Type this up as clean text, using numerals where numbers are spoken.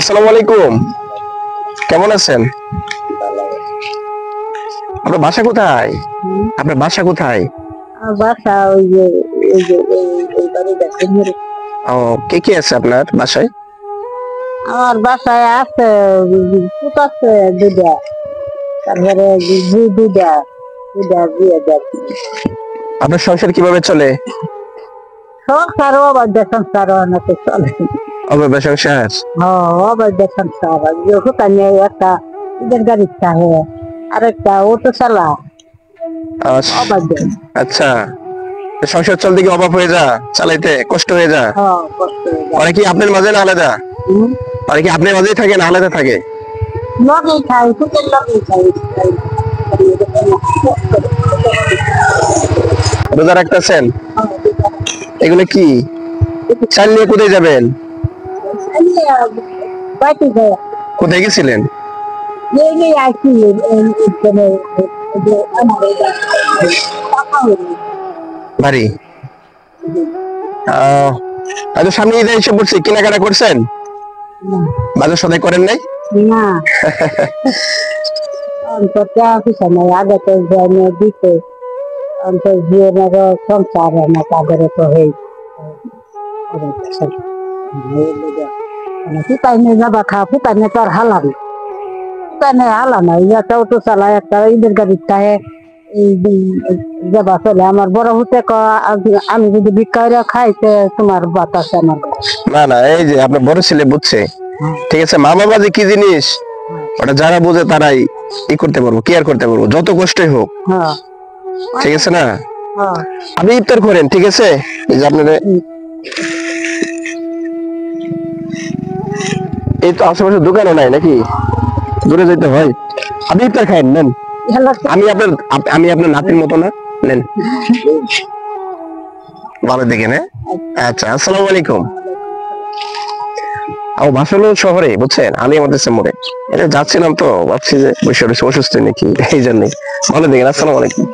আসসালামু আলাইকুম, কেমন আছেন? আপনার বাসা কোথায়? আপনার বাসা কোথায়? আমার বাসা ওই বাড়ি দেখেন। ও, কে কে আছে আপনার বাসায়? আমার বাসায় আছে পুত আছে দুটা, তারপরে দুটা দুটা বিয়ে দেখি। আপনার সংসার কিভাবে চলে? সংসারও অবাধ্য সংসার অনেকে চলে। অভাবে সংসার? অবাধ্য সংসার কোথায় একটা ঈদের গাড়ি চাহে, আরেকটা অটো চালা অবাধ্য। আচ্ছা, সংসার চলতে কি অভাব হয়ে যা, চালাইতে কষ্ট হয়ে যা? কষ্ট হয়ে যায়। ওরা কি আপনার মাঝে না আলাদা? ওরা কি আপনার মাঝেই থাকে না আলাদা থাকে? লগেই খাই, পুতের লগেই খাই। রোজা রাখতেছেন? এগুলো কি চাল নিয়ে কোথায় যাবেন? বাড়ি যায় কোথায় গেছিলেন? এই আছি বাড়ি? হয়তো সামনে ঈদ এসে পড়ছে, কেনাকাটা করছেন? বাজার সদাই করেন নাই? না অন্তত পিছনে আগে তো জন্ম দিতে অন্তত জীবনের সংসার না তাদের তো হয়ে ফুটাইনে যাবা খা ফুটাইনে তো আর হালান ফুটাইনে হালা না একটা অটো চালায় একটা ঈদের গাড়ির চাহে এই যাবা চলে আমার বড় হতে আমি যদি ভিক্ষা করে খাইতে তোমার বাতাস আমার না না, এই যে আপনার বড় ছেলে বুঝছে, ঠিক আছে। মা বাবা যে কি জিনিস ওটা যারা বোঝে তারাই ই করতে পারবো, কেয়ার করতে পারবো, যত কষ্টই হোক। ঠিক আছে না? আপনি ইফতার করেন, ঠিক আছে? এই যে আপনার এই তো আশেপাশে দোকানও নাই নাকি, দূরে যেতে হয়। আপনি ইফতার খাইন, নেন। আমি আপনার নাতির মতো না, নেন। ভালো দেখেন, হ্যাঁ? আচ্ছা, আসসালামু আলাইকুম। আমার বাসা হলো শহরে, বুঝছেন, আমি আমাদের মোড়ে এটা যাচ্ছিলাম, তো ভাবছি যে বসে অসুস্থ নাকি, এই জন্যই। ভালো দেখেন, আসসালামু আলাইকুম।